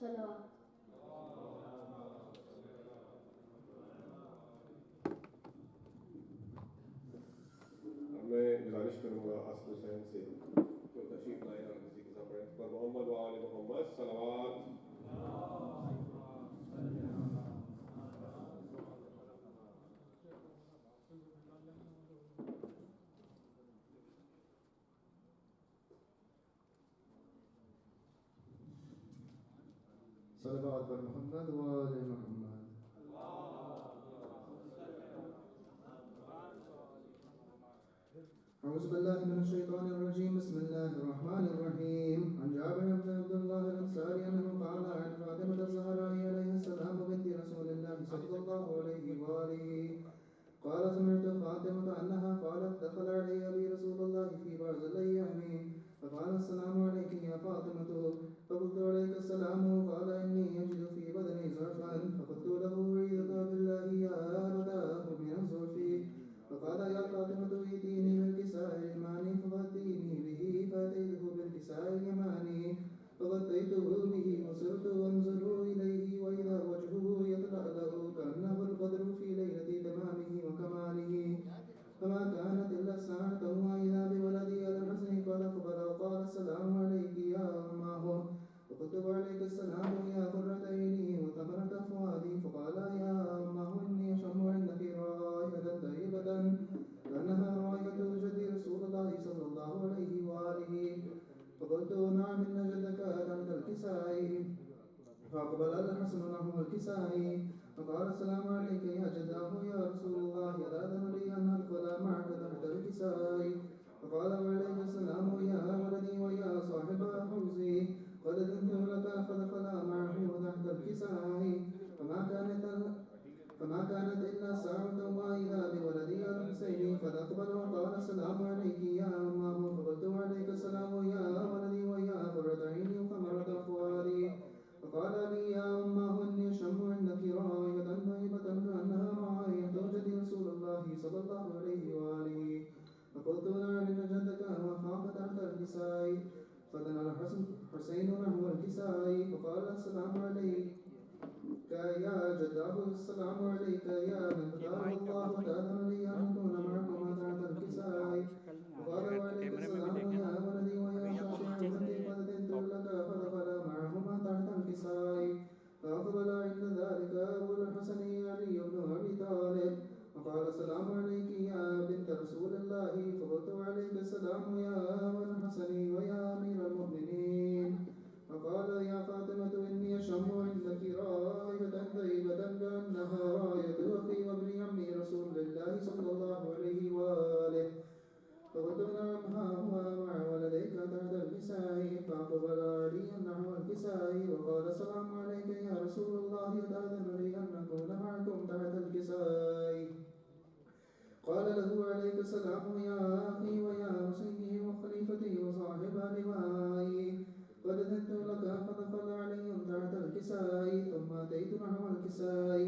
صلوات. میں گزارش کروں گا اسد حسین سے جو تشریف لائے اور کسی کے ساتھ پر محمد و آل محمد صلوات. صلوات پر محمد و آل محمد. أعوذ بالله من الشيطان الرجيم. بسم الله الرحمن الرحيم. عن جابر بن عبد الله الأنصاري أنه قال عن فاطمة الزهراء عليه السلام بنت رسول الله صلى الله عليه وآله قال سمعت فاطمة أنها قالت دخل علي أبي رسول الله في بعض الأيام فقال السلام عليك يا فاطمة فقلت عليك السلام قال إني أجد في بدني زعفا فقلت له أعيذك بالله يا أبتاه من الزعف فقال يا فاطمة ائتيني بالكساء اليماني فغطيني به فأتيته بالكساء اليماني فغطيته به وصرت أنظر إليه وإذا وجهه يتلألأ كأنه البدر في ليلة تمامه وكماله فما كانت إلا ساعة وإذا بولدي الحسن قد أقبل وقال السلام عليك يا أماه فقلت وعليك السلام يا قرة عيني وثمرة فؤادي فقال يا أماه إني أشم عندك رائحة طيبة كأنها رائحة جدي رسول الله صلى الله عليه وآله فقلت نعم إن جدك تحت الكساء فأقبل الحسن نحو الكساء فقال السلام عليك يا جداه يا رسول الله أذن لي أن أدخل معك تحت الكساء فقال وعليك السلام يا ولدي ويا صاحب حوزي قد أذنت لك فدخل معه تحت الكساء فما كانت إلا ساعة وإذا بولدي الحسين قد أقبل وقال السلام عليك يا أماه فقلت وعليك السلام يا ولدي ويا قرة عيني وثمرة فؤادي فقال لي يا أماه إني أشم عندك رائحة طيبة كأنها رائحة جدي رسول الله صلى الله عليه وآله فقلت نعم إن جدك وأخاك تحت الكساء فدنا الحسين نحو الكساء فقال السلام عليك يا جداه السلام عليك يا من اختاره الله تأذن لي أن أكون معكما تحت الكساء فقال وعليك السلام يا ولدي ويا شافع ابنتي قد أذنت لك فدخل معهما تحت الكساء فأقبل عند ذلك أبو الحسن علي بن أبي طالب وقال السلام عليك يا بنت رسول الله فقلت وعليك السلام يا أبا الحسن ويا أمير المؤمنين فقال يا فاطمة إني أشم عندك رائحة طيبة كأنها رائحة أخي وابن عمي رسول الله صلى الله عليه وآله فقلت نعم ها هو مع ولديك تحت الكساء فأقبل عليا نحو الكساء وقال السلام عليك يا رسول الله تأذن لي أن أكون معكم تحت الكساء قال له عليك السلام يا أخي ويا وصيي وخليفتي وصاحب لوائي قد أذنت لك فدخل علي تحت الكساء ثم أتيت نحو الكساء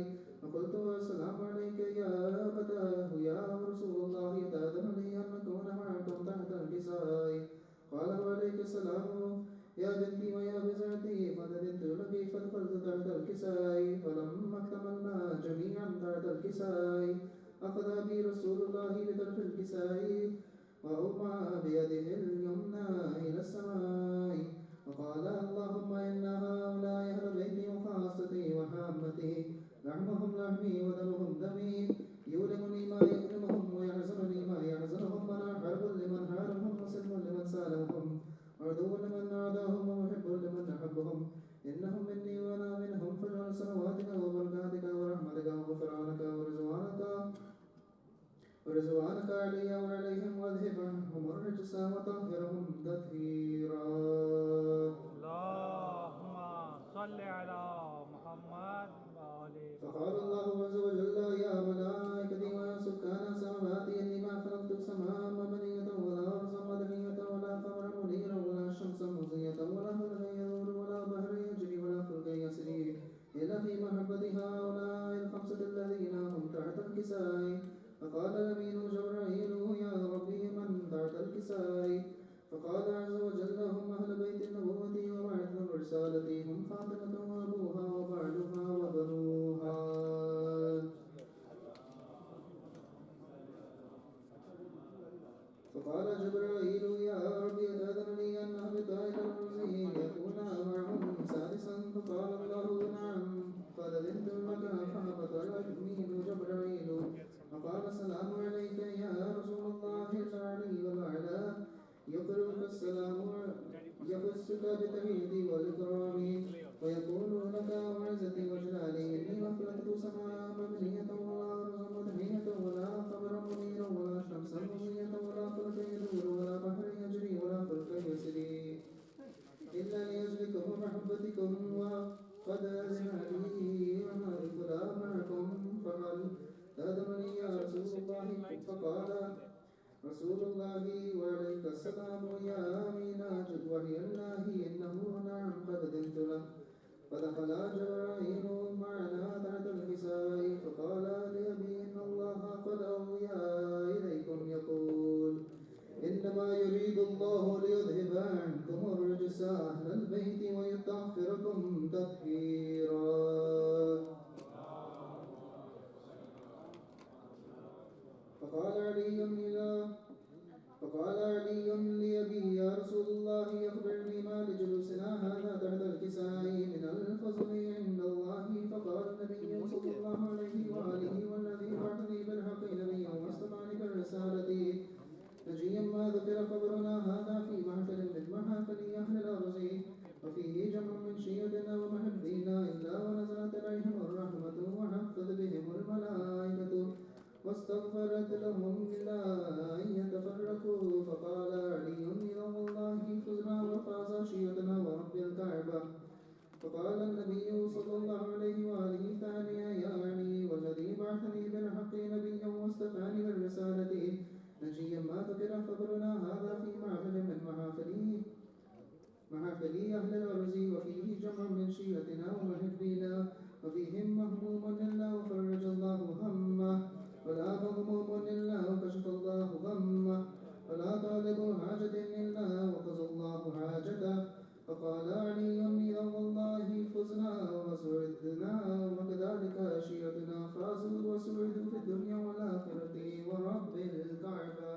فقلت السلام عليك يا أبتاه يا رسول الله تأذن لي أن أكون معكم تحت الكساء قال وعليك السلام يا بنتي ويا بزعتي قد أذنت لك فدخلت تحت الكساء فلما اكتملنا جميعا تحت الكساء أخذ بي رسول الله بطرف الكساء وأومأ بيده اليمنى إلى السماء وقال اللهم إن هؤلاء أهل بيتي وخاصتي وحامتي لحمهم لحمي ودمهم دمي يؤلمني ما يؤلمهم ويحزنني ما يحزنهم وأنا حرب لمن حاربهم وسلم لمن سالمهم عدو لمن عاداهم ومحب لمن أحبهم إنهم مني وأنا منهم فاجعل صلواتك وبركاتك ورحمتك وغفرانك ورضوانك علي وعليهم واذهب عنهم الرجس وطهرهم تطهيرا. اللهم صل على محمد وآله. فقال الله عز وجل يا ملائكتي ويا سكان السماوات إني ما خلقت السماء مبنية ولا أرضا مدنية ولا قمرا منيرا ولا شمسا مضية ولا فلكا يدور ولا بحر يجري ولا فلكا يسري إلا في محبة هؤلاء الخمسة الذين هم تحت الكساء. فقال الأمين جبرائيل يا ربي من تحت الكساء؟ فقال عز وجل هم أهل بيت النبوة وبعث الرسالة هم فاطمة وأبوها وبعلها وبنوها. فقال جبرائيل يا رب أتأذن لي أن أهبط إلى المرسلين لأكون معهم سادسا؟ فقال الله نعم، قد أذنت لك. فهبط الأمين جبرائيل فقال السلام عليك يا رسول الله العلي والأعلى، يقرئك السلام يخصك بالتمهيد والإكرام ويقول لك وعزتي وجلالي إني أخلقت سماء مبنية ولا أرضا مدنية ولا قمرا منيرا ولا شمسا مضية ولا فلكا يدور ولا بحر يجري ولا فلكا يسري إلا لأجلكم ومحبتكم، وقد أذن لي أن أدخل معكم. فهل تأذنني يا رسول الله؟ فقال رسول الله وعليك السلام يا أمين وحي الله إنه نعم قد أذنت له. فدخل جبرائيل معنا تحت الكساء فقال لأبي إن الله قد أوحى إليكم يقول إنما يريد الله ليذهب عنكم الرجس أهل البيت ويطهركم تطهيرا. فقال علي لأبي يا رسول الله أخبرني ما لجلوسنا هذا تحت الكساء من الفضل عند الله. فقال النبي صلى الله عليه وآله والذي بعثني بالحق نبيا واصطفاني بالرسالة نجيا ما ذكر خبرنا هذا في محفل من محافل أهل الأرض وفيه جمع من شيعتنا ومحبينا إلا ونزلت عليهم الرحمة وحفت بهم الملائكة واستغفرت لهم إلا أن يتفرقوا. فقال علي إذا والله فزنا وفاز شيعتنا ورب الكعبة. فقال النبي صلى الله عليه وآله ثانيا يا علي والذي بعثني بالحق نبيا واصطفاني بالرسالة نجيا ما ذكر خبرنا هذا في محفل من محافل أهل الأرض وفيه جمع من شيعتنا ومحبينا وفيهم مهموم إلا وفرج الله همه ولا مغموم إلا وكشف الله غمه ولا طالب حاجة إلا وقضى الله حاجته. فقال علي إذا والله فزنا وسعدنا وكذلك شيعتنا فازوا وسعدوا في الدنيا والآخرة ورب الكعبة.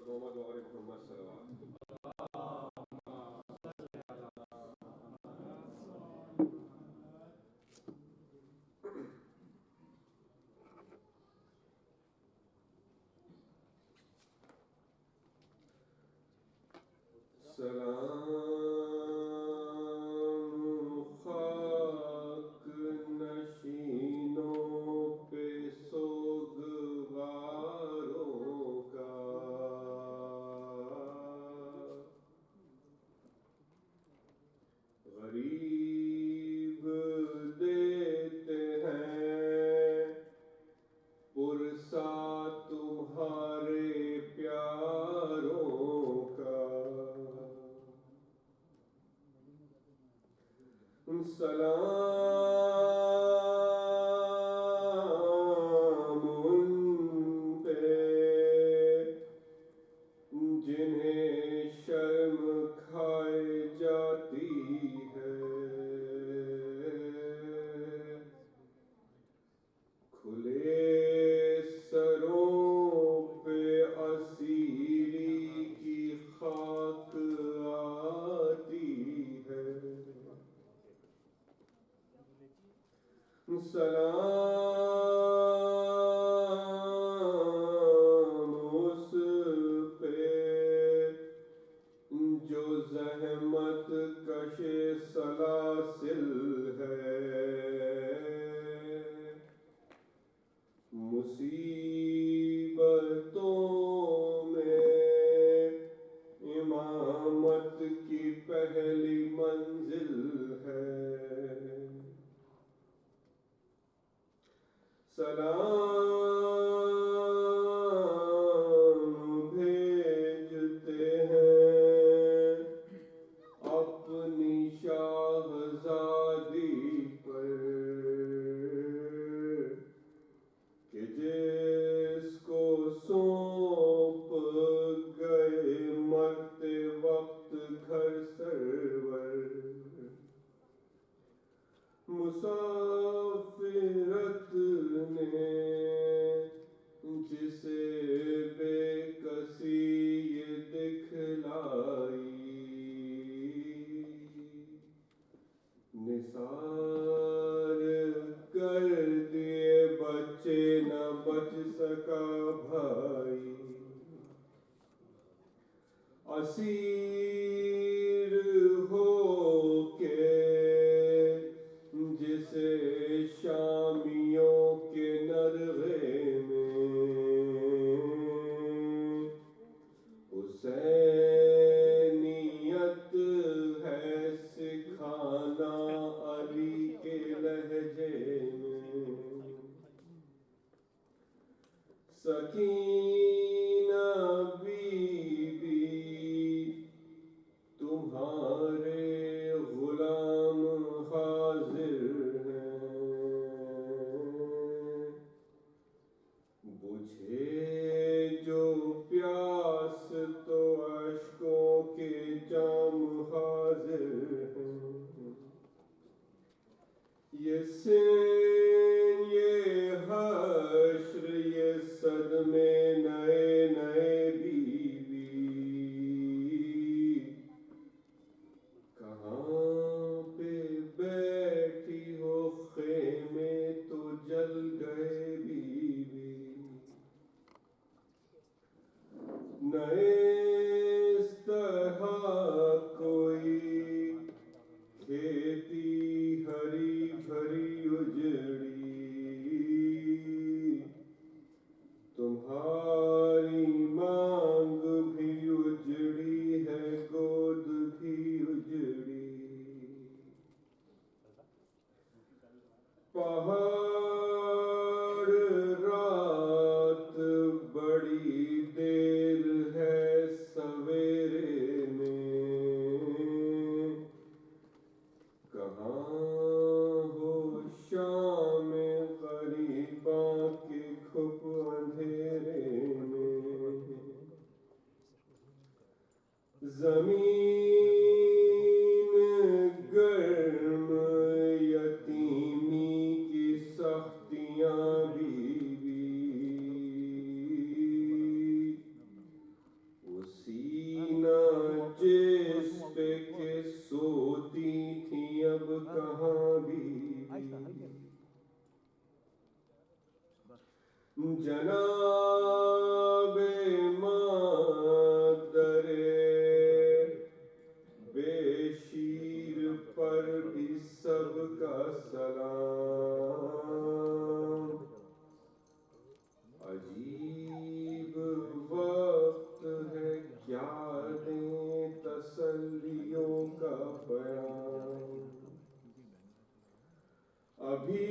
محمد وآل محمد صلوات. سلام خاک نشینوں پہ سوگواروں کا، غریب دیتے ہیں پرسا تمہارے پیاروں کا، اسیر ہو کے جسے شامیوں کے نرغے میں حسینیت ہے سکھانا علی کے لہجے میں سکینہ بی بی تمہارے غلام حاضر ہیں بجھے جو پیاس تو اشکوں کے جام حاضر ہیں یہ سین یہ حشر یہ صدمے نئے نئے بی بی کہاں پہ بیٹھی ہو خیمے تو جل گئے بی بی نئے اس طرح کوئی کھیتی ہری بھری اجڑی تمہاری مانگ بھی اجڑی ہے گود بھی اجڑی پہاڑ رات بڑی دیر ہے سویرے میں کہاں ہو شام غریباں کے کھپ اندھیرے میں زمین گرم یتیمی کی سختیاں بی بی اسی نہ جس پہ کہ سوتی تھی اب کہاں بی جناب مادر بے شیر پر بھی سب کا سلام عجیب وقت ہے کیا دیں تسلیوں کا بیان ابھی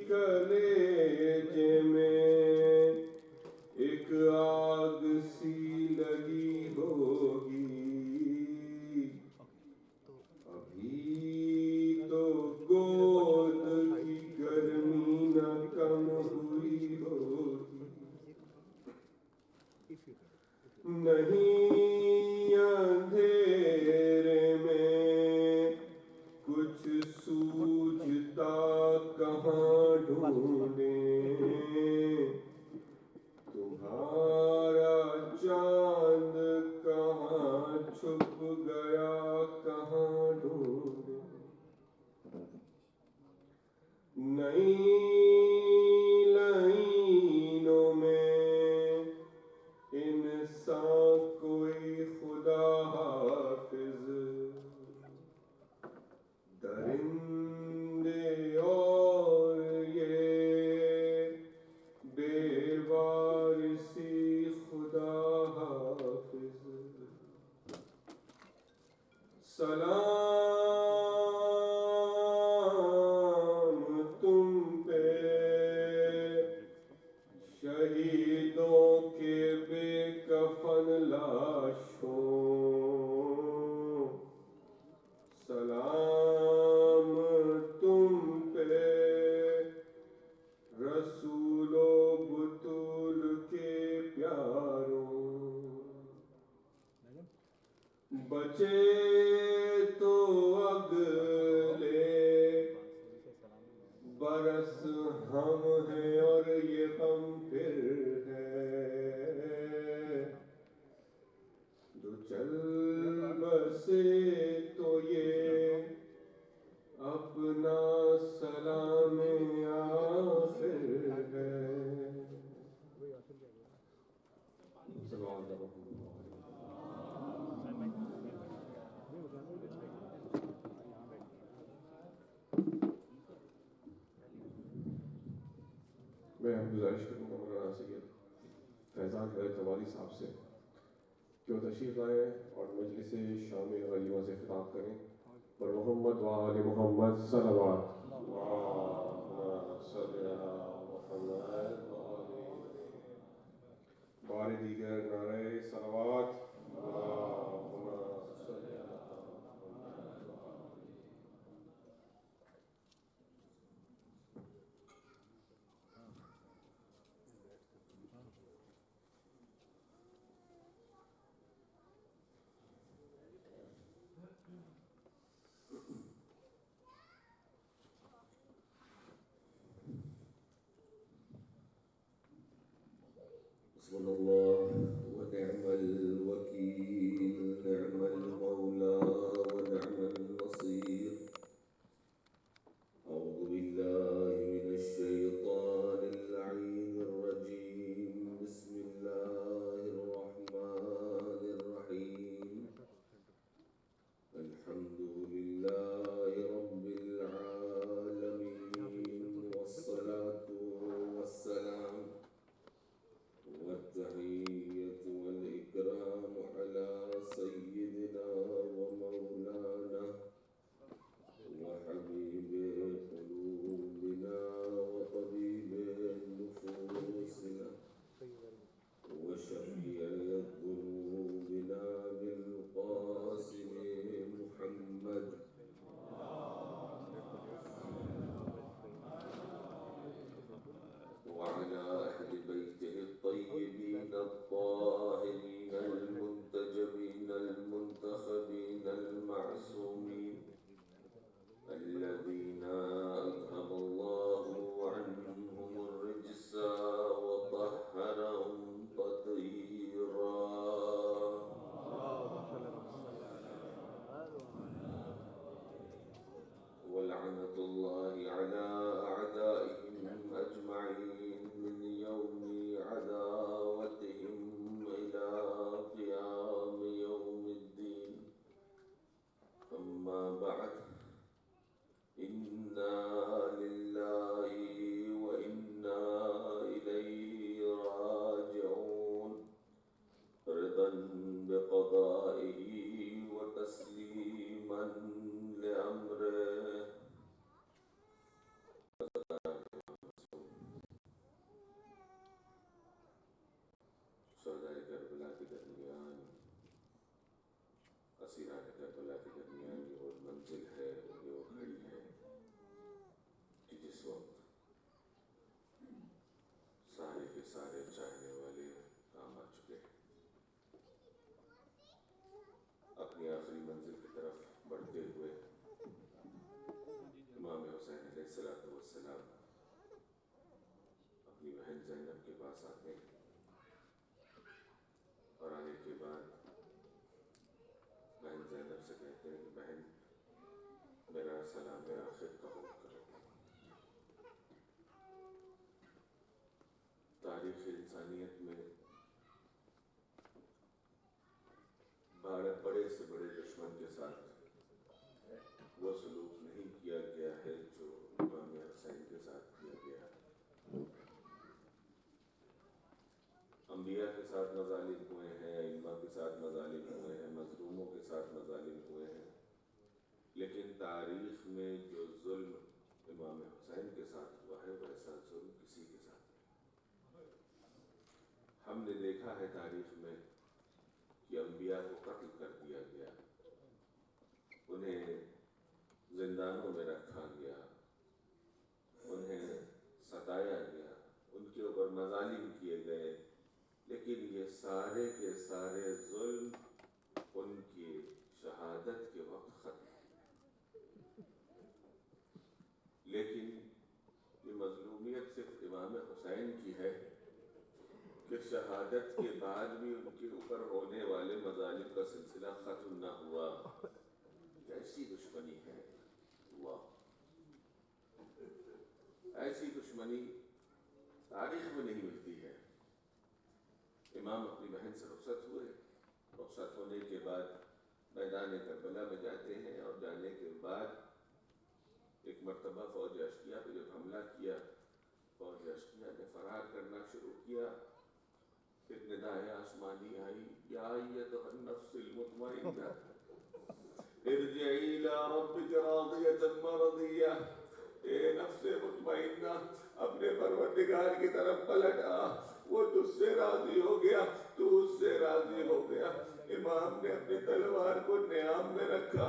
کلیجے میں ایک آگ سی لگی ہوگی ابھی تو گود کی گرمی نہ کم ہوئی ہوگی نہیں اندھیرے میں کچھ سوجھتا کہاں ڈھونڈیں تمہارا چاند کہاں چھپ گیا کہاں ڈھونڈیں نئی لائنوں میں انسان کوئی خدا حافظ درندے اور یہ بے وارثی خدا حافظ سلام تم پہ شہیدوں کے بے کفن لاشوں سلام تم پہ رسول و بطول کے پیاروں بچے تو اگلے برس ہم ہیں اور یہ غم پھر ہے جو چل بسے تو یہ اپنا سلام آخر ہے. شاہ حضرت والی صاحب سے کہ وہ تشریف لائیں اور مجلس شام غلیمہ سے خطاب کریں اور محمد و آل محمد صلوات بار دیگر نعرہ صلوات حسبنا الله ونعم الوكيل نعم المولى ونعم النصير أعوذ بالله من الشيطان اللعين الرجيم بسم الله الرحمن الرحيم الحمد لله رب العالمين والصلاة والسلام والتحية والإكرام على سيدنا ومولانا وحبيب قلوبنا وطبيب نفوسنا وشفيع ذنوبنا بالقاسم محمد وعلى أهل بيته الطيبين الطاهرين المنتجبين المنتخبين المعصومين الذين أذهب الله عنهم الرجس وطهرهم تطهيرا ولعنة الله على أعدائهم أجمعين من يوم عداوتهم إلى قيام يوم الدين أما بعد إنا لله وإنا إليه راجعون رضا بقضائه وتسليما لأمره شہدائے کربلا کے درمیان اسیران کربلا کے درمیان یہ وہ منزل ہے یہ وہ گھڑی ہے کہ جس وقت سارے کے سارے چاہنے والے کام آ چکے ہیں اپنی آخری منزل کی طرف بڑھتے ہوئے امام حسین علیہ السلام اپنی بہن زینب کے پاس آتے ہیں اور آنے کے بعد بہن زینب سے کہتے ہیں کہ بہن میرا سلام آخر قبول کرو. تاریخ انسانیت میں بڑے سے بڑے دشمن کے ساتھ وہ سلوک نہیں کیا گیا ہے جو امام حسین کے ساتھ کیا گیا ہے. انبیاء کے ساتھ مظالم ہوئے ہیں، ائمہ کے ساتھ مظالم ہوئے ہیں، مظلوموں کے ساتھ مظالم ہوئے ہیں، لیکن تاریخ میں جو ظلم امام حسین کے ساتھ ہوا ہے ویسا ظلم کسی کے ساتھ نہیں. ہم نے دیکھا ہے تاریخ میں کہ انبیاء کو قتل کر دیا گیا، انہیں زندانوں میں رکھا گیا، انہیں ستایا گیا، ان کے اوپر مظالم کیے گئے، لیکن یہ سارے کے سارے ظلم ان کی شہادت کے وقت ختم. لیکن یہ مظلومیت صرف امام حسین کی ہے کہ شہادت کے بعد بھی ان کے اوپر ہونے والے مظالم کا سلسلہ ختم نہ ہوا. ایسی دشمنی ہے اللہ، ایسی دشمنی تاریخ میں نہیں ملتی ہے. امام اپنی بہن سے رخصت ہوئے، رخصت ہونے کے بعد میدان کربلا میں جاتے ہیں، اور جانے کے بعد ایک مرتبہ فوج اشقیہ پہ جب حملہ کیا، فوج اشقیہ نے فرار کرنا شروع کیا. فتنے آسمانی آئی، یا ایتھا النفس المطمئنہ ارجعی الی ربک راضیۃ مرضیہ، اے نفس مطمئنہ اپنے پروردگار کی طرف پلٹ آ، وہ تجھ سے راضی ہو گیا، تو اس سے راضی ہو گیا۔ امام نے اپنی تلوار کو نیام میں رکھا،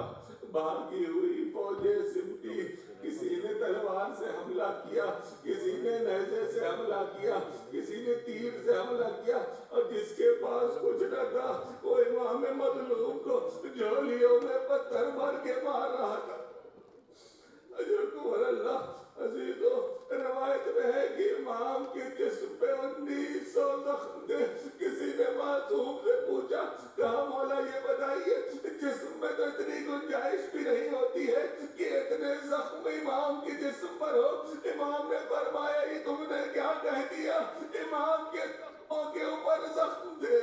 بھاگی ہوئی فوجیں سمٹی، کسی نے تلوار سے حملہ کیا، کسی نے نیزے سے حملہ کیا، کسی نے تیر سے حملہ کیا، اور جس کے پاس کچھ نہ تھا وہ امام مظلوم کو جھولیوں میں پتھر مار کے مار رہا تھا۔ اجرکم اللہ عزیزو، روایت میں ہے کہ امام کے جسم پہ 1900 زخم تھے۔ کسی نے معصوم سے پوچھا، کہا مولا یہ بتائیے جسم میں تو اتنی گنجائش بھی نہیں ہوتی ہے کہ اتنے زخم امام کے جسم پر ہو۔ امام نے فرمایا یہ تم نے کیا کہہ دیا، امام کے زخموں کے اوپر زخم تھے۔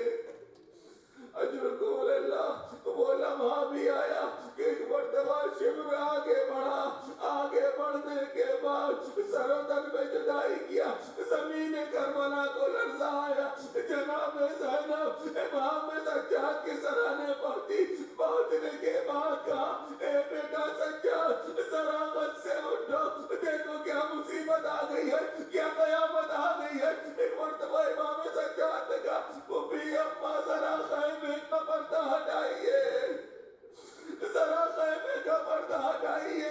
اجرکم اللہ، وہ لمحہ بھی آیا کہ ایک مرتبہ شبر آگے بڑھا، آگے بڑھنے کے بعد سر و تن میں جدائی کیا، زمین کربلا کو لرزایا، جناب زینب امام سجاد کے سرانے پڑتی، پہنچنے کے بعد کہا اے بیٹا سجاد ذرا غد سے اٹھو، دیکھو کیا مصیبت آ گئی ہے، کیا قیامت آ گئی ہے۔ ایک مرتبہ امام سجاد نے کہا پھوپھی اماں ذرا خیمے کا پردہ ہٹائیے، ذرا خیمے کا پردہ ہٹائیے۔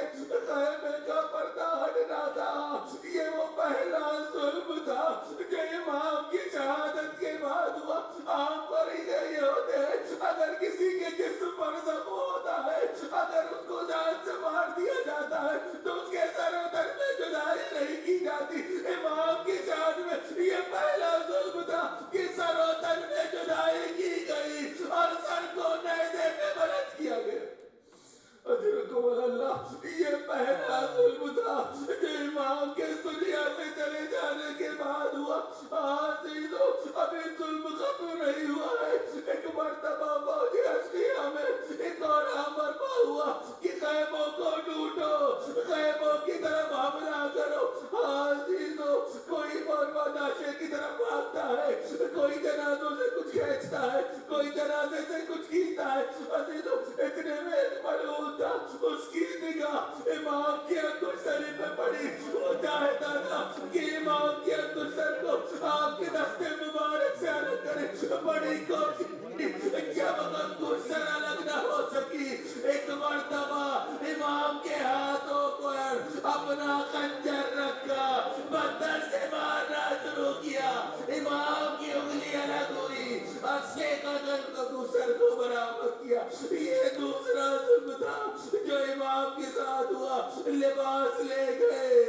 خیمے کا پردہ ہٹنا تھا، یہ وہ پہلا ظلم تھا جو امام کی شہادت کے بعد ہوا۔ عام طریقے یہ ہوتے ہیں اگر کسی کے جسم پر زخم ہوتا ہے، اگر اس کو جان سے مار دیا جاتا ہے تو اس کے سر و تن میں جدائی نہیں کی جاتی۔ امام کی شان میں یہ پہلا ظلم تھا کہ سر و تن میں جدائی کی گئی اور سر کو نیزے پہ بلند کیا گیا۔ اجرکم اللہ، یہ پہلا ظلم تھا جو امام کے دنیا سے چلے جانے کے بعد ہوا۔ عزیزو ابھی ظلم ختم نہیں ہوا ہے۔ ایک مرتبہ فوج اشیاء میں ایک اور امر ہوا کہ خیموں کو ڈھونڈو، خیموں کی طرف حملہ کرو۔ عزیزو کوئی ناشے کی طرف بھاگتا ہے، کوئی جنازوں سے کچھ کھینچتا ہے، کوئی جنازے سے کچھ کھینچتا ہے۔ عزیزو اتنے میں ایک ملعون تھا، اس کی نگاہ امام کی انگشتری پہ پڑی، وہ چاہتا تھا کہ امام کی انگشتر کو آپ کے دستے مبارک سے الگ کرے، بڑی کوشش کی، جب انگشتر الگ نہ ہو سکی، ایک مرتبہ امام کے ہاتھوں پر اپنا خنجر رکھا، پتھر سے مارنا شروع کیا، امام کی انگلی الگ ہوئی، اسے قتل انگشتر کو برآمد کیا۔ یہ دوسرا ظلم تھا جو امام کے ساتھ ہوا۔ لباس لے گئے،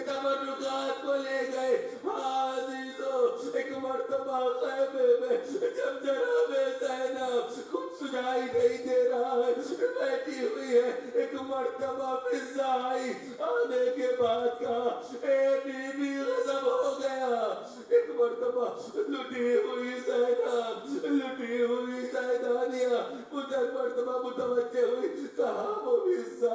تبرکات کو لے گئے۔ عزیزو ایک مرتبہ خیمے میں جب جناب زینب خود سجائی نہیں دے رہا ہے، بیٹھی ہوئی ہے، ایک مرتبہ فضا آئی، آنے کے بعد کہا اے بی بی غضب ہو گیا۔ ایک مرتبہ لٹی ہوئی زینب، لٹی ہوئی زیدانیہ مجھے مرتبہ متوجہ ہوئی، کہا وہ فضا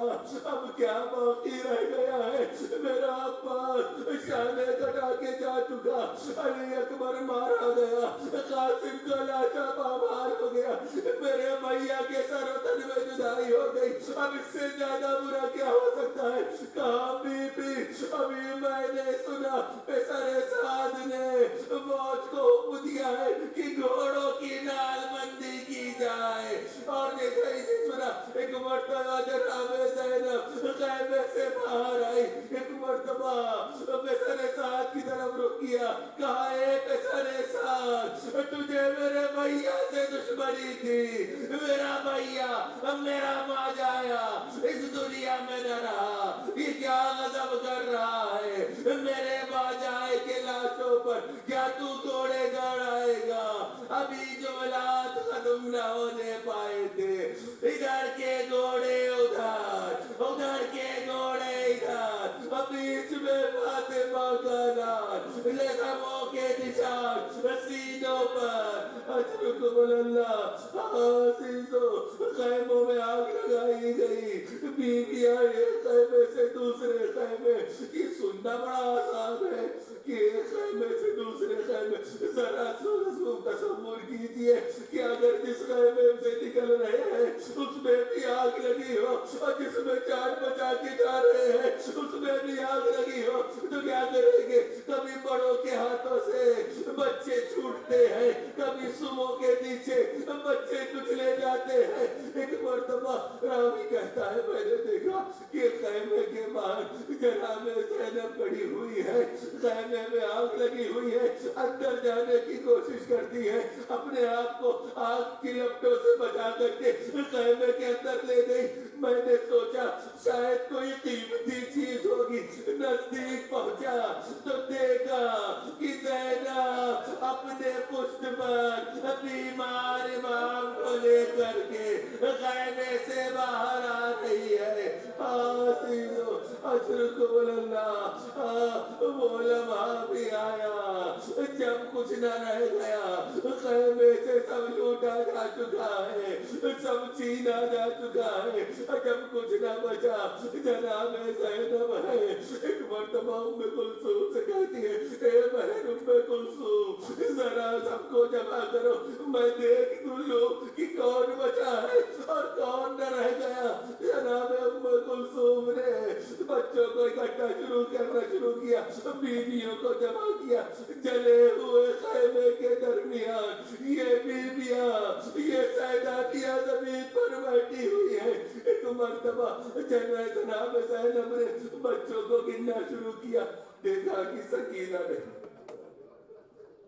اب کیا باقی رہ گیا ہے، میرا عباس شانے کٹا کے جا چکا، علی اکبر مارا گیا، قاسم کا لاشا پامال ہو گیا، میرے بھیا کے سر و تن میں جدائی ہو گئی، اب اس سے زیادہ برا کیا ہو سکتا ہے۔ کہا بی بی ابھی میں نے سنا پسر سعد نے فوج کو حکم دیا ہے کہ گھوڑوں کی نال بندی کی جائے، اور سنا ایک مرتبہ جناب زینب خیمے سے باہر آئی، ایک مرتبہ پسر سعد کی طرف رخ کیا، کہا اے پسر سعد تجھے میرے بھیا سے دشمنی تھی، میرا بھیا میرا ماجایا اس دنیا میں نہ رہا، یہ کیا غضب کر رہا ہے، میرے ماجائے کے لاشوں پر کیا تو گھوڑے گڑائے گا۔ ابھی جملات ختم نہ ہونے پائے تھے، ادھر کے گھوڑے ادھر، ادھر کے گھوڑے ادھر، بیچ میں فاطمہ کا نام، لہموں کے نشان سینوں پر۔ اجرکم اللہ، عزیزو خیموں میں آگ لگائی گئی، بیویاں ایک خیمے سے دوسرے خیمے، یہ سننا بڑا آسان ہے کہ ایک خیمے سے دوسرے خیمے، ذرا تصور کیجیے نکل رہے ہیں اس میں بھی آگ لگی ہو، اور جس میں جان بچا کے جا رہے ہیں اس میں بھی آگ لگی ہو، تو کیا کریں گے؟ کبھی بڑوں کے ہاتھوں سے بچے چھوٹتے ہیں، کبھی سموں کے نیچے بچے کچلے جاتے ہیں۔ ایک مرتبہ راوی کہتا ہے میں نے دیکھا کہ خیمے کے باہر جناب زینب کھڑی ہوئی ہے، خیمے میں آگ لگی ہوئی ہے، اندر جانے کی کوشش کرتی ہے، اپنے آپ کو آگ کی لپٹوں سے بچا کر کے خیمے کے اندر لے گئی۔ میں نے سوچا شاید کوئی قیمتی چیز ہوگی، نزدیک پہنچا تو دیکھا کہ زینب اپنے پشت پر بیمار امام کو لے کر کے خیمے سے باہر آ رہی ہے۔ اشرکم اللہ، وہ لمحہ بھی آیا جب کچھ نہ رہ گیا، خیمے سے سب لوٹا جا چکا ہے، سب چھینا جا چکا ہے، جب کچھ نہ بچا جناب زینب ہے۔ ایک مرتبہ ام کلثوم سے کہتی ہے اے بہن ام کلثوم ذرا سب کو جمع کرو، میں دیکھ لوں کہ کون بچا ہے اور کون نہ رہ گیا۔ جناب ام کلثوم نے بچوں کو اکٹھا کرنا شروع کیا، بیویوں کو جمع کیا، جلے ہوئے خیمے کے درمیان یہ بیویاں، یہ سیداتیاں زمین پر بیٹھی ہوئی ہیں۔ ایک مرتبہ جناب زینب نے بچوں کو گننا شروع کیا، دیکھا کہ سکینہ نے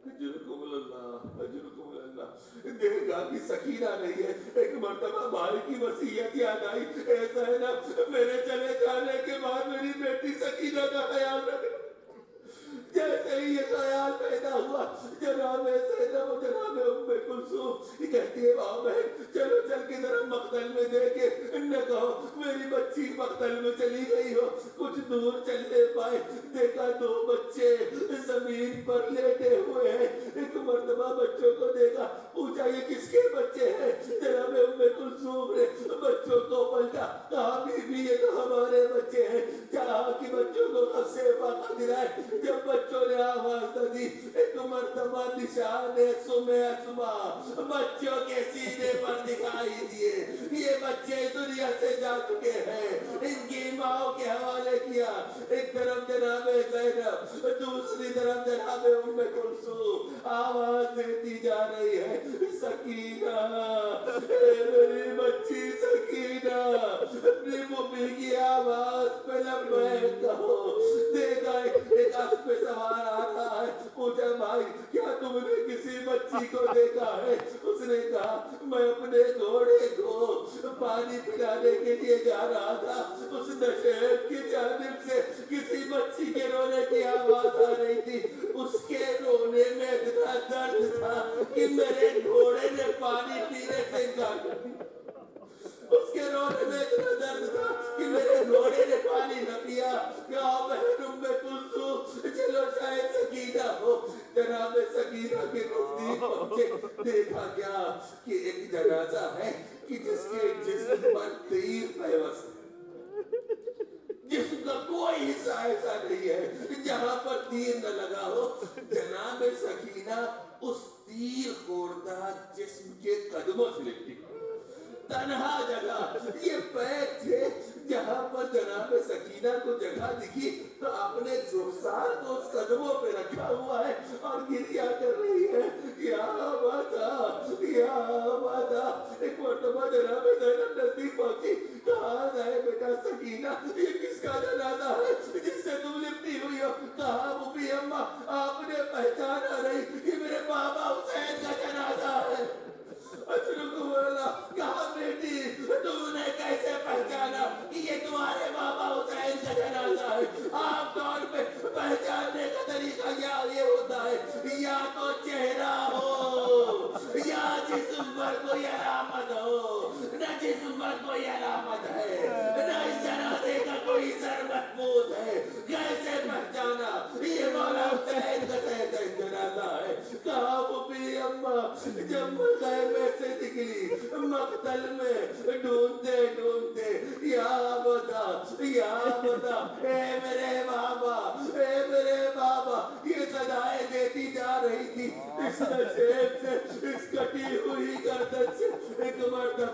اجرکم اللہ، اجرکم اللہ، دیکھا کہ سکینہ نہیں ہے۔ ایک مرتبہ بھائی کی وصیت یاد آئی، اے زینب میرے چلے جانے کے بعد میری بیٹی سکینہ کا خیال رکھنا۔ جیسے ہی یہ خیال پیدا ہوا جناب زینب و جناب ام کلثوم کہتی ہے واہ بہن چلو چل کے ذرا مقتل میں دیکھے، نہ کہو میری بچی مقتل میں چلی گئی ہو۔ کچھ دور چلنے پائے، دیکھا دو بچے زمین پر لیٹے ہوئے ہیں۔ ایک مرتبہ بچوں کو دیکھا، پوچھا یہ کس کے بچے ہیں؟ جناب ام کلثوم نے بچوں کو پلٹا، کہا بی بی یہ تو ہمارے بچے ہیں، چاہا کہ بچوں کو قصے فاقہ دلائے۔ جب بچوں نے آواز نہ دی، ایک مرتبہ نشان سما بچوں کے سینے پر دکھائی دیے۔ یہ بچے دنیا سے جا چکے ہیں، ان کی ماں کے حوالے کیا۔ ایک طرف جناب زینب، دوسری طرف جناب ام کلثوم آواز دیتی جا رہی ہے سکینہ، اے میری بچی سکینہ، اپنی ممی کی آواز پہ لبیک کہو۔ دیکھا ایک اسب پہ سوار آ رہا ہے، پوچھا بھائی کیا تم نے کسی بچی کو دیکھا ہے؟ اس نے کہا میں اپنے گھوڑے کو پانی پلانے کے لیے جا رہا تھا، اس نشیب کی جانب سے کسی بچی کے رونے کی آواز آ رہی تھی، اس کے رونے میں اتنا درد تھا کہ میرے گھوڑے نے پانی پینے سے انکار کر دیا۔ اس کے رونے میں اتنا درد تھا کہ میرے گھوڑے نے پانی نہ پیا۔ کیا بہن ام کلثوم چلو شاید سکینہ ہو۔ جناب سکینہ کے نزدیک پہنچے، دیکھا کیا کہ ایک جنازہ ہے کہ جس کے جسم پر تیر پیوست ہے، جسم کا کوئی حصہ ایسا نہیں ہے جہاں پر تیر نہ لگا ہو۔ جناب سکینہ اس تیر خوردہ جسم کے قدموں سے لپٹی، تنہا جگہ یہ پیر تھے جہاں پر جناب سکینہ کو جگہ دکھی تو اپنے رخسار کو اس قدموں پہ رکھا ہوا ہے اور گریہ کر رہی ہے، یا ماتا یا ماتا۔ ایک مرتبہ جناب زینب نزدیک پہنچی، کہا ہے بیٹا سکینہ یہ کس کا جنازہ ہے جس سے تم لپٹی ہوئی ہو؟ کہا بوبی اماں آپ نے پہچانا نہیں، یہ میرے بابا حسین کا جنازہ ہے۔ اشرکم اللہ، کہا بیٹی تم نے کیسے پہچانا کہ یہ تمہارے بابا حسین کا جنازہ ہے؟ عام طور پہ پہچاننے کا طریقہ یہ ہوتا ہے یا تو چہرہ ہو یا جسم پر کوئی علامت ہو، نہ جسم پر کوئی علامت ہے نہ اس جنازے کا کوئی سر محفوظ ہے، کیسے پہچانا یہ مولا حسین کا جنازہ ہے؟ کہا بوبی اماں جب خیمے سے نکلی مقتل میں ڈھونڈتے ڈھونڈتے یا بتا اے میرے بابا اے میرے بابا یہ صدائیں دیتی جا رہی تھی، اس نشیب سے اس کٹی ہوئی گردن سے۔ ایک مرتبہ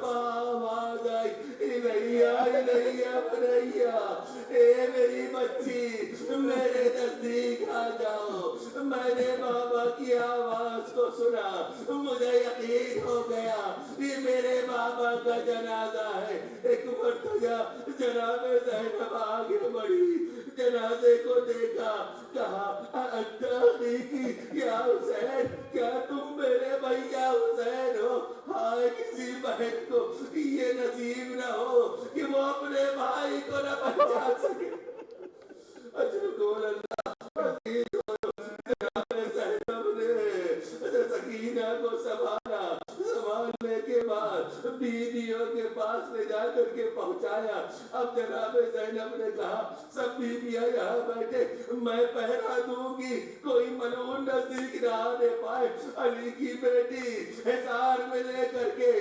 میں نے بابا کی آواز کو سنا، مجھے یقین ہو گیا یہ میرے بابا کا جنازہ ہے۔ ایک مرتبہ جناب زینب آگے بڑھی، جنازے کو دیکھا، کہا حقیقی یا حسین، کیا تم میرے بھیا حسین ہو؟ ہائے کسی بہن کو یہ نصیب نہ ہو کہ وہ اپنے بھائی کو نہ پہچان سکے۔ اجر کول اللہ عزیز ہو، جناب زینب نے سکینہ کو سنبھالا، سنبھالنے کے بعد بیویوں کے پاس لے جا کر کے پہنچایا۔ اب جناب زینب نے کہا سب بیویاں یہاں بیٹھے، میں پہرا دوں گی، کوئی ملعون نزدیک نہ آنے پائے۔ علی کی بیٹی حصار میں لے کر کے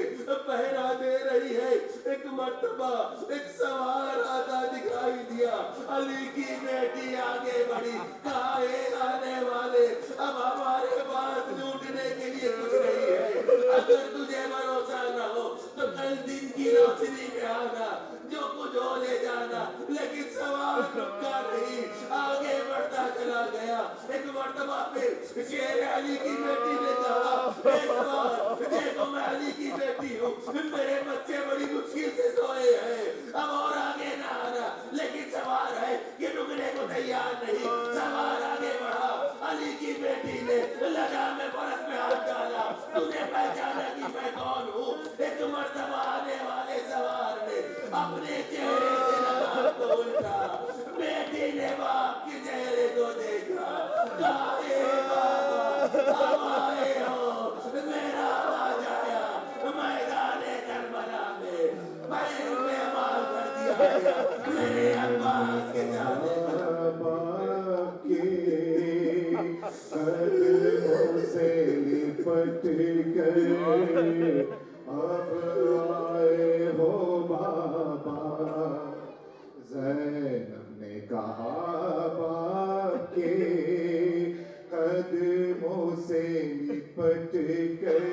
پہرا دے رہی ہے۔ ایک مرتبہ ایک سوار آتا دکھائی دیا، علی کی بیٹی آگے بڑھی، کہا اے آنے والے، اب ہمارے پاس لوٹنے کے لیے کچھ نہیں ہے، اگر تجھے بھروسہ نہ ہو تو کل دن کی روشنی میں آنا، جو کچھ ہو لے جانا۔ لیکن سوار رکا نہیں، آگے بڑھتا چلا گیا۔ ایک مرتبہ پھر شیر علی کی بیٹی نے کہا اے سوار، دیکھو میں علی کی بیٹی ہوں، میرے بچے بڑی مشکل سے سوئے ہیں، اب اور آگے نہ آنا۔ لیکن سوار ہے کہ رکنے کو تیار نہیں، سوار آگے بڑھا۔ علی کی بیٹی نے لگام فرس میں ہاتھ ڈالا، تجھے پہچانا کہ میں کون ہوں؟ ایک مرتبہ آنے والے سوار نے اپنے چہرے سے لگام کو الٹا، بیٹی نے باپ کے چہرے کو دیکھا، کہا اے بابا اب آئے ہو، میرا آواز آیا میدان کربلا میں، پیر میں مار کر دیا گیا میرے عباس کے جانے باپ کے قدموں سے لپٹ کر اب آئے ہو بابا۔ زینب نے کہا باپ کے قدموں سے لپٹ کر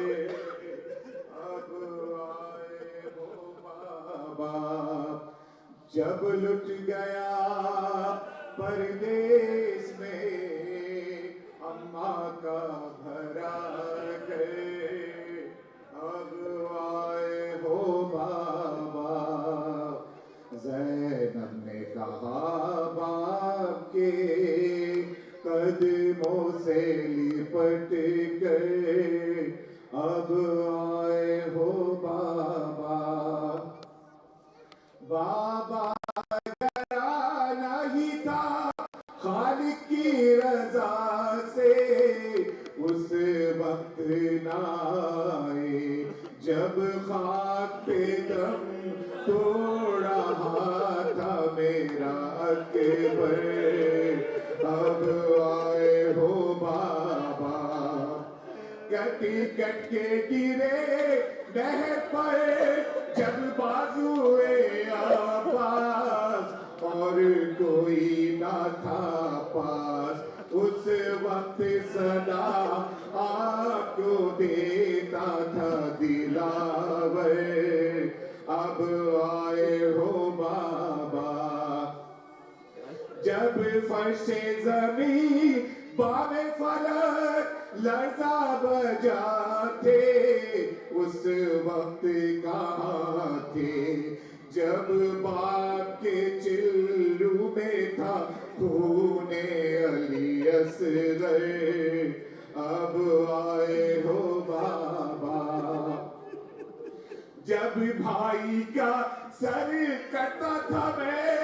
اب آئے ہو بابا۔ جب لٹ گیا پردیس میں اماں کا بھرا گئے، اب آئے ہو بابا۔ زینب نے کہا باپ کے قدموں سے لپٹ گئے، اب آئے ہو بابا۔ بابا گرانا ہی تھا خالق کی رضا سے، اس وقت نہ آئے جب خاک پہ دم توڑ رہا تھا میرا اکبر، اب آئے ہو بابا۔ کٹی کٹ کے گرے نہر پر جب بازوئے عباس، اور کوئی نہ تھا پاس، اس وقت صدا آپ کو دیتا تھا دلاور، اب آئے ہو بابا۔ جب فرش زمین بام فلک لرزا بجا تھے، اس وقت کہاں تھے جب باپ کے چلو میں تھا خون علی اصغر، اب آئے ہو بابا۔ جب بھائی کا سر کٹا تھا میں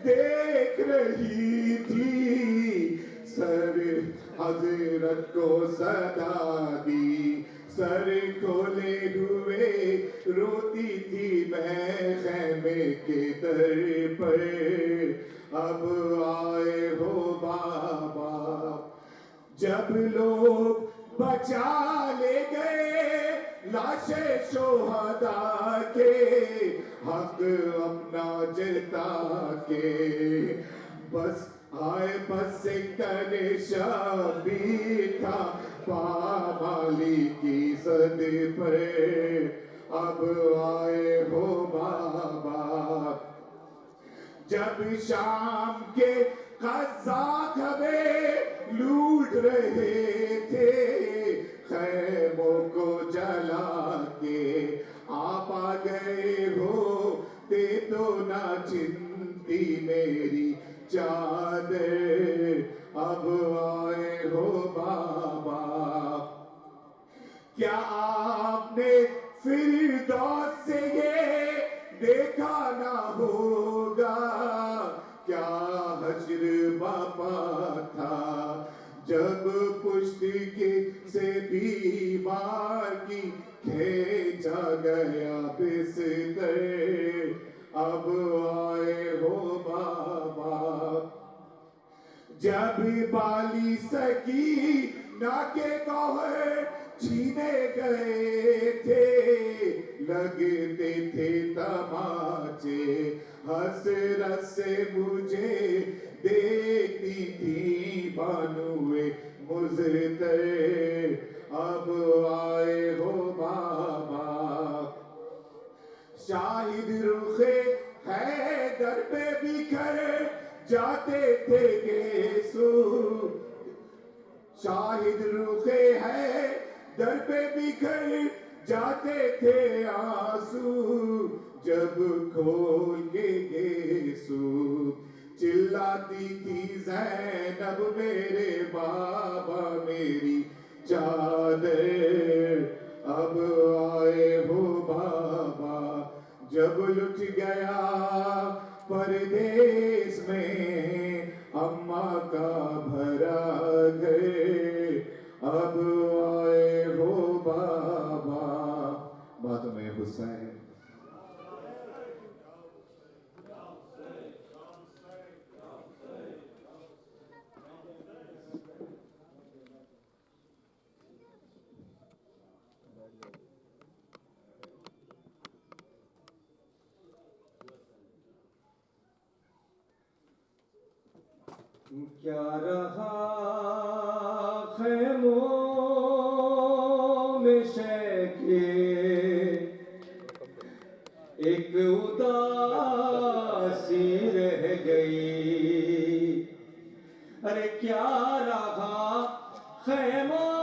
دیکھ رہی تھی، سر حضرت کو صدا دی، سر کھولے ہوئے روتی تھی میں خیمے کے در پر، اب آئے ہو بابا۔ جب لوگ بچا لے گئے لاش شہداء کے، حق اپنا جتا کے، بس آئے بس ایک تن شبیر تھا پامالی کی زد پر، اب آئے ہو بابا۔ جب شام کے قزاق ہمیں لوٹ رہے تھے، خیموں کو جلا کے آپ آ گئے ہو، تے تو نہ چنتی میری چادر، اب آئے ہو بابا۔ کیا آپ نے فردوس سے یہ دیکھا نہ ہوگا، کیا حشر باپا تھا جب پشت کے سے بیمار کی کھینچا گیا بستر، اب آئے ہو بابا۔ جب بالی سکینہ کے گوہر چھینے گئے تھے، لگتے تھے تماچے، حسرت سے مجھے دیکھتی تھی بانوئے مزتر، اب آئے ہو بابا۔ شاہد رخ حیدر پہ بکھر جاتے تھے گیسو، شاہد رخ حیدر پہ بکھر جاتے تھے آنسو، جب کھول کے گیسو چلاتی تھی زینب میرے بابا میری چادر، اب آئے ہو بابا۔ جب لٹ گیا پردیس میں اماں کا بھرا گھر، اب آئے ہو بابا۔ ماتم حسین۔ کیا رہا خیموں میں شیخے، ایک اداسی رہ گئی، ارے کیا رہا خیموں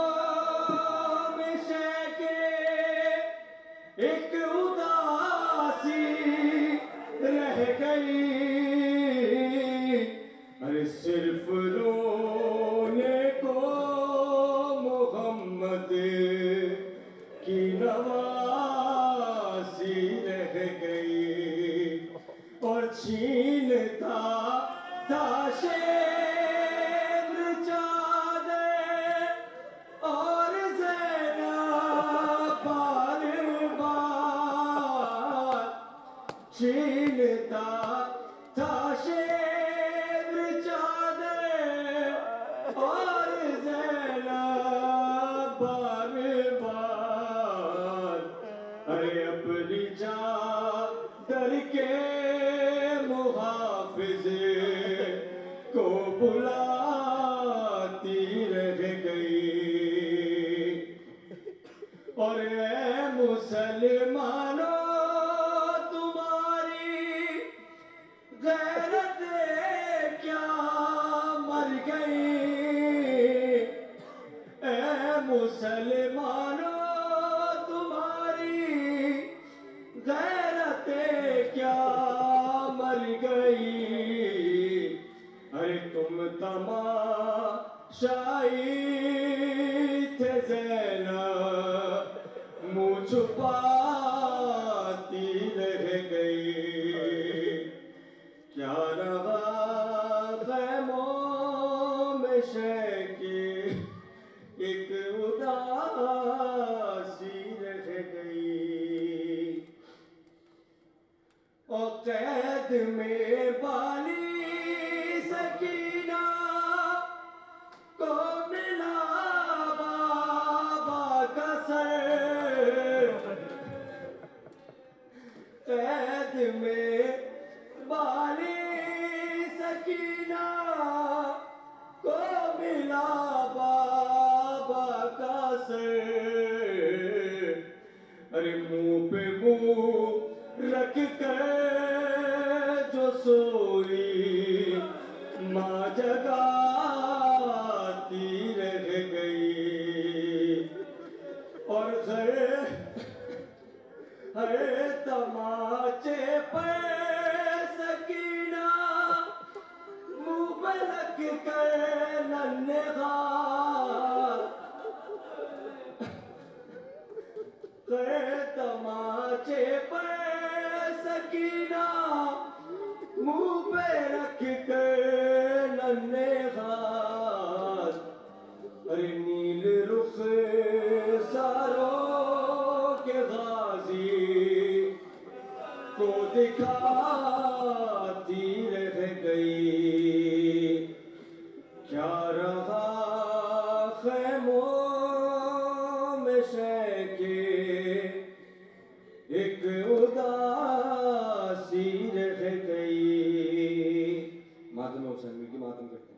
میں شیخے، ایک اداسی رہ گئی، ارے صرف رونے کو محمد کی نواسی رہ گئی، اور چھینتا تھا شیر چادر، اور زینب بار بار چھینتا تھا شیر چادر، اور زینب بار بار ارے اپنی چادر کے محافظ کو بلاتی رہ گئی، اور اے مسلمانوں تمہاری غیرت کیا مر گئی، اے مسلمانوں تمہاری غیرت کیا مر گئی، ارے تم تماشائی تھے زینب منہ چھپاتی رہ گئی، کیا رہا خیموں میں شیخے، ایک اداسی رہ گئی، اور قید میں بالی سکینہ کو ملا بابا کا سر، قید میں بالی سکینہ کو ملا بابا کا سر، ارے منہ پہ منہ رکھ کر جو سوئی ماں ہے تماچے پہ سکینہ منہ پہ لگ کر ننھے غار ہے تماچے پہ سکینہ منہ پہ رکھ کر ننھے غار ارے نیل رخ ساروں کے غازی کو دکھاتی رہ گئی کیا رہا خیموں میں شے کے ایک اداسی رہ گئی ماتم حسین مل کی ماتم کرتے ہیں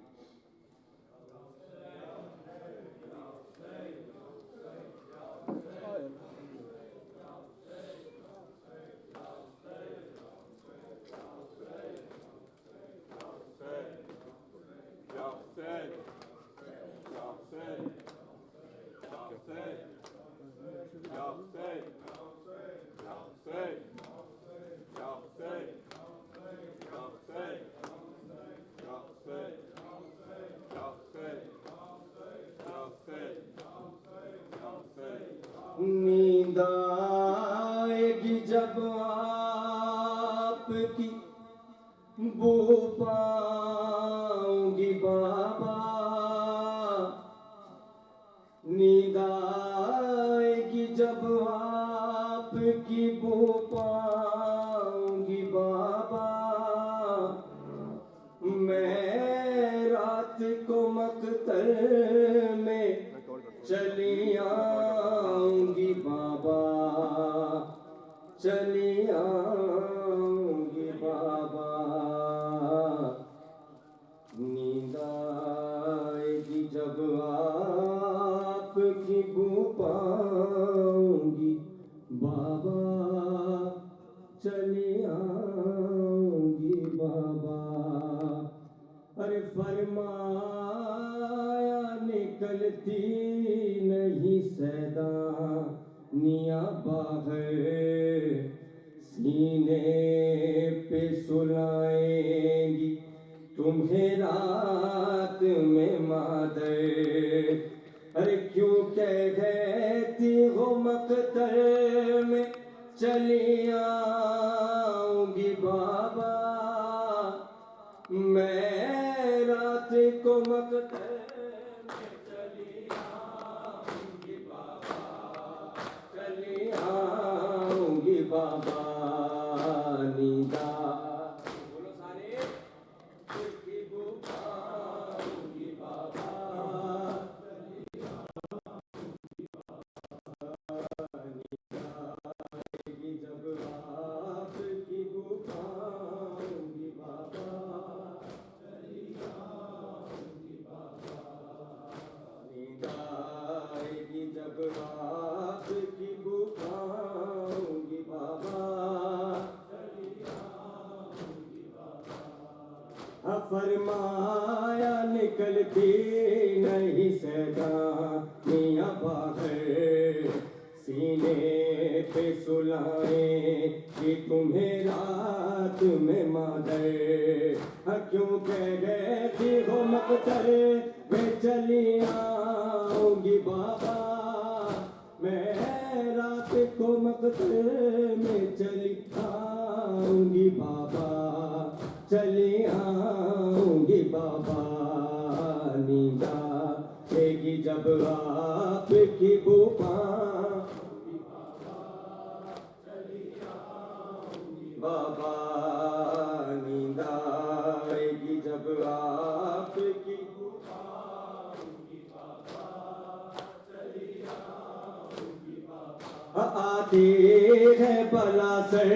نیند آئے گی جب آپ کی بو پاؤں گی بابا نیند آئے گی جب آپ کی بو پاؤں گی بابا میں رات کو مقتل میں چلی آؤں گی بابا چلی آؤں گی بابا نیند آئے گی جب آپ کی بو پاؤں گی بابا چلی آؤں گی بابا ارے فرمایا نکلتی نہیں سیدانیاں باہر سینے پہ سلائیں گی تمہیں رات میں مادر ارے کیوں کہتی ہو مقتل میں چلی آؤں گی بابا میں رات کو مقتل میں چلی آؤں گی بابا چلی آؤں گی بابا نیند بولو سارے کی بو پاؤں گی بابا چلی آؤں گی بابا نیند آئے گی جب آپ کی بو پاؤں گی بابا چلی آؤں گی بابا نیند آئے گی جب آپ کی بو پاؤں گی بابا چلی آؤں گی بابا فرمایا نکلتی نہیں سیدانیاں باہر سینے پہ سلائیں کہ تمہیں رات میں مادر کیوں کہہ گئے تھی ہو مقتل میں چلی آؤں گی بابا میں رات کو مقتل میں چلی آؤں گی بابا چلی آؤں گی بابا نیند آئے گی جب آپ کی بو پاؤں گی بابا چلی آؤں گی بابا نیند آئے گی جب آپ کی بو پاؤں گی بابا چلی آؤں گی بابا آتی ہے بلا سر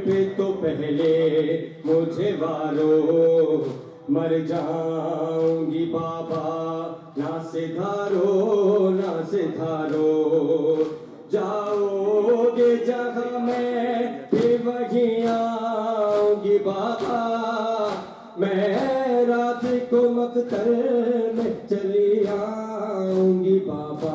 پہ تو پہلے مجھے وارو مر جاؤں گی بابا نہ سدھارو نہ سدھارو جاؤ گے جہاں میں بھی وہیں آؤں گی بابا میں رات کو مقتل میں چلی آؤں گی بابا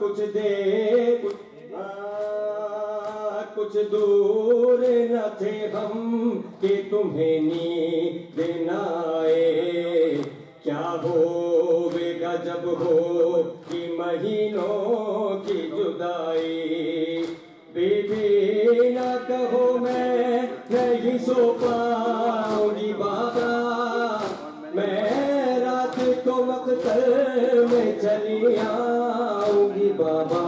کچھ دیر کچھ دور نہ تھے ہم کہ تمہیں نیند نہ آئے. کیا ہوگا جب ہو کہ مہینوں کی جدائی. بیوی نہ کہو میں نہیں سو پاؤں گی بابا, میں رات کو مقتل میں چلی آؤں گی بابا,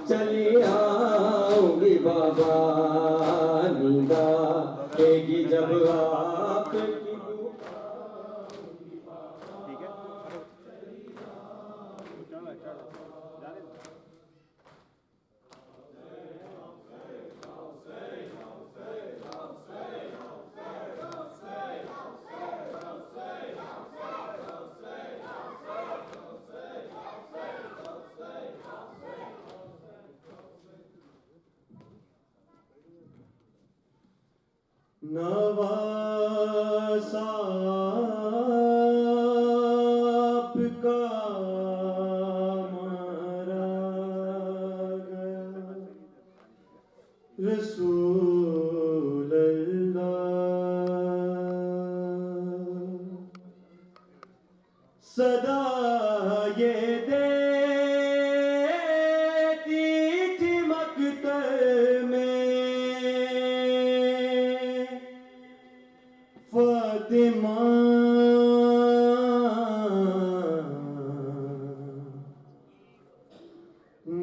چلی آؤں گی بابا. نیند آئے گی جب آپ کی نواز آپ کا مارا گیا, رسول اللہ صدا یہ دیتی تھی مقتل میں فاطمہ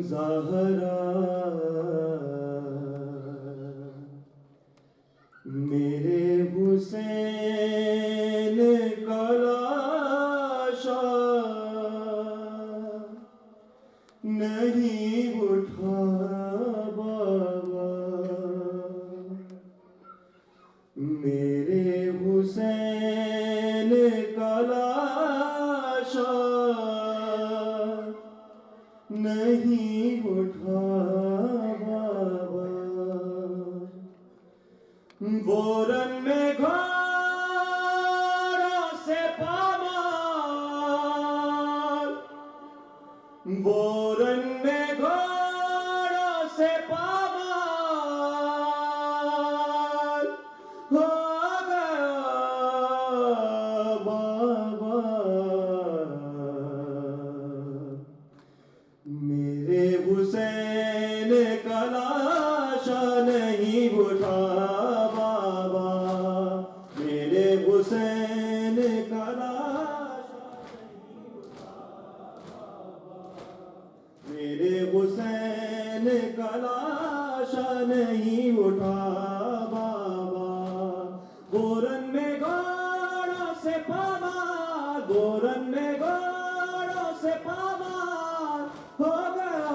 زہرا. میرے حسین کا لاشا نہیں اٹھا بابا, میرے حسین کا لاشا نہیں اٹھا بابا. وہ رن میں گھوڑوں سے پامال, وہ رن میں گھوڑوں سے پامال ہو گیا بابا. میرے حسین کا لاشا نہیں اٹھا بابا, میرے حسین کا لاشا نہیں اٹھا بابا, میرے حسین کا لاشا نہیں اٹھا بابا. گورن میں گھوڑوں سے پامال, گورن میں گھوڑوں سے پامال ہو گیا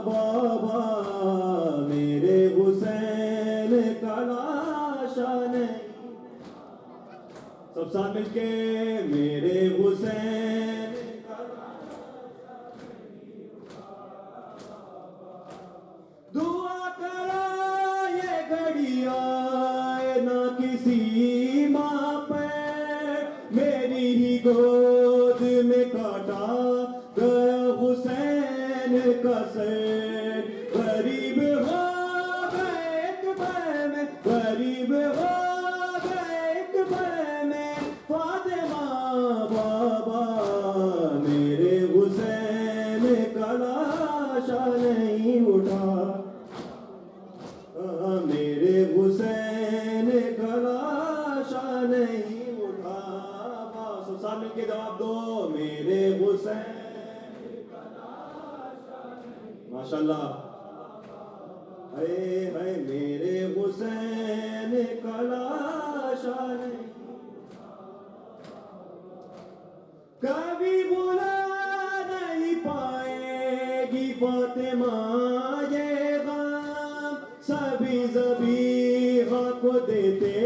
بابا. میرے حسین کا لاشا نہیں, سب ساتھ مل کے میرے حسین کا لاشا نہیں اٹھا بابا. دعا کرو یہ گھڑی آئے نہ کسی ماں پہ, میری ہی گود میں کاٹا گیا حسین کا سر. غریب ہو گئے ایک بھر میں, غریب ہو گئے ایک بھر میں فاطمہ بابا. میرے حسین کا لاشا نہیں اٹھا, میرے حسین کا لاشا نہیں اٹھا. سب ساتھ مل کے جواب دو, میرے حسین کا لاشا نہیں. ماشاءاللہ, اے ہے میرے حسین کا لاشا نہیں. کبھی بلا نہیں پائے گی فاطمہ یہ غم, سبھی ذبیحہ کو دیتے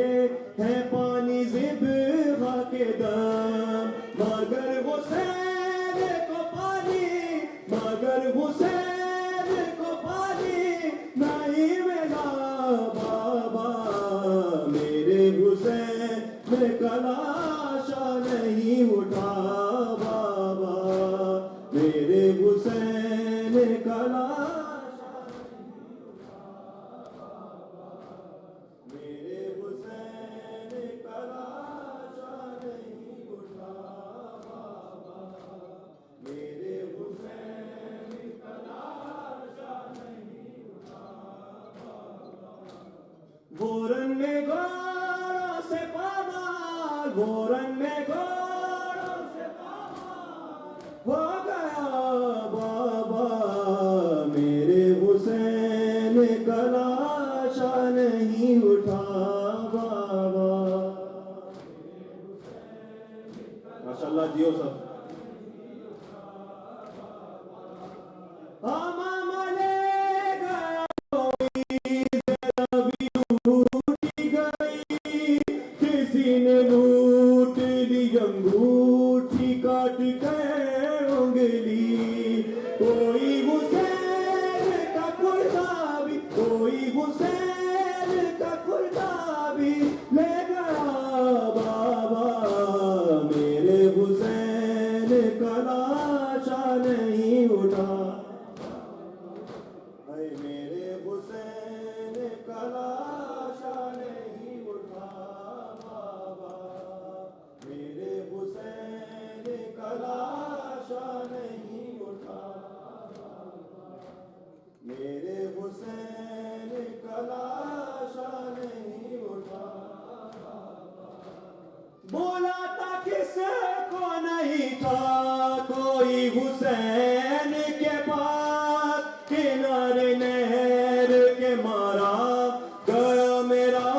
ہیں پانی ذبیحہ کے دم. مگر حسین کو پانی, مگر حسین کو پانی نہیں ملا بابا. میرے حسین کا لاشا نہیں اٹھا بابا, میرے حسین وہ رنگ میں گھوڑوں سے ہو گیا بابا میرے حسین کا لاشا نہیں اٹھا بابا ماشاءاللہ جیو سب ماما لے گیا کوئی ذرا بھی ٹوٹ گئی کسی نے لوٹ لی انگوٹھی کاٹ کے انگلی کوئی حسین کا کرتا بھی کوئی حسین کا کرتا بھی لے گیا بابا میرے حسین کا لاشا نہیں اٹھا اے میرے حسین کا لاشا نہیں اٹھا بابا میرے حسین کا لاشا نہیں اٹھا میرے حسین کا لاشا نہیں اٹھا بولا تھا کس کو نہیں تھا کوئی حسین کے پاس کنارے نہر کے مارا گیا میرا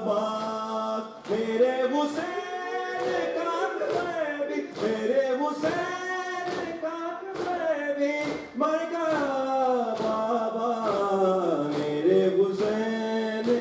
باپ میرے حسین کاٹ میں بھی میرے حسین کاٹ میں بھی مر گیا بابا میرے حسین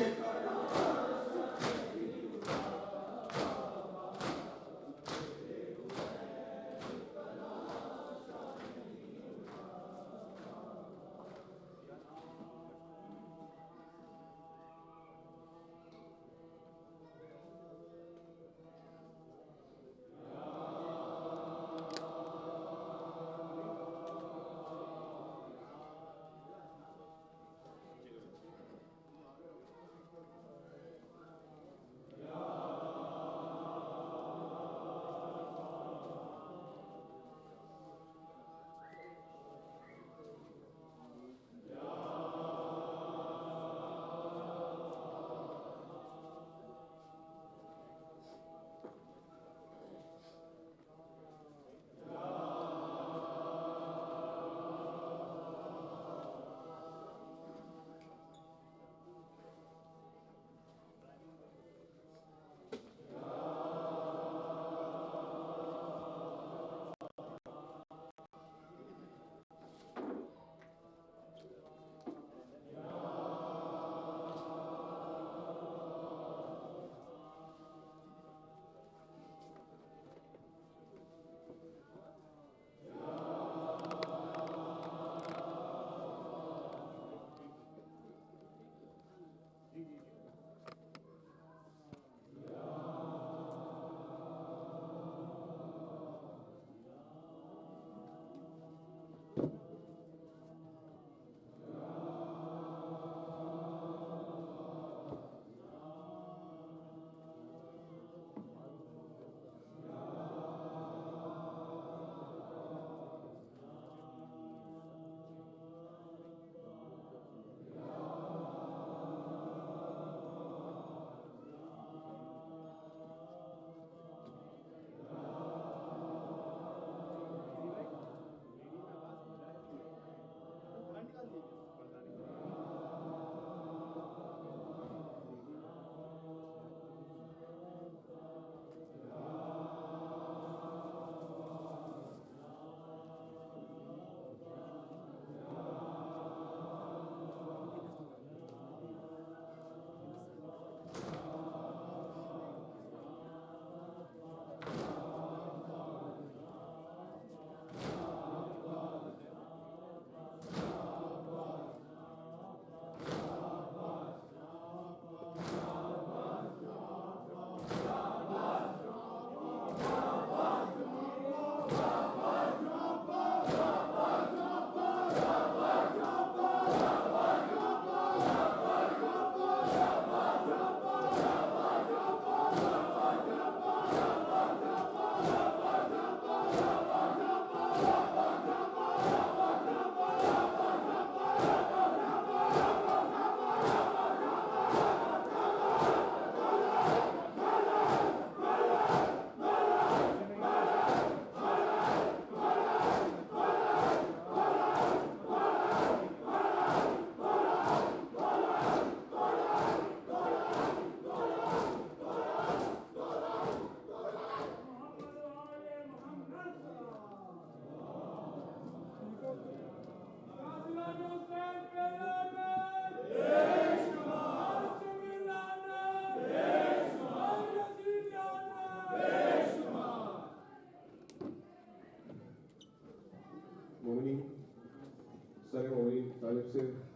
مومنین طالب سے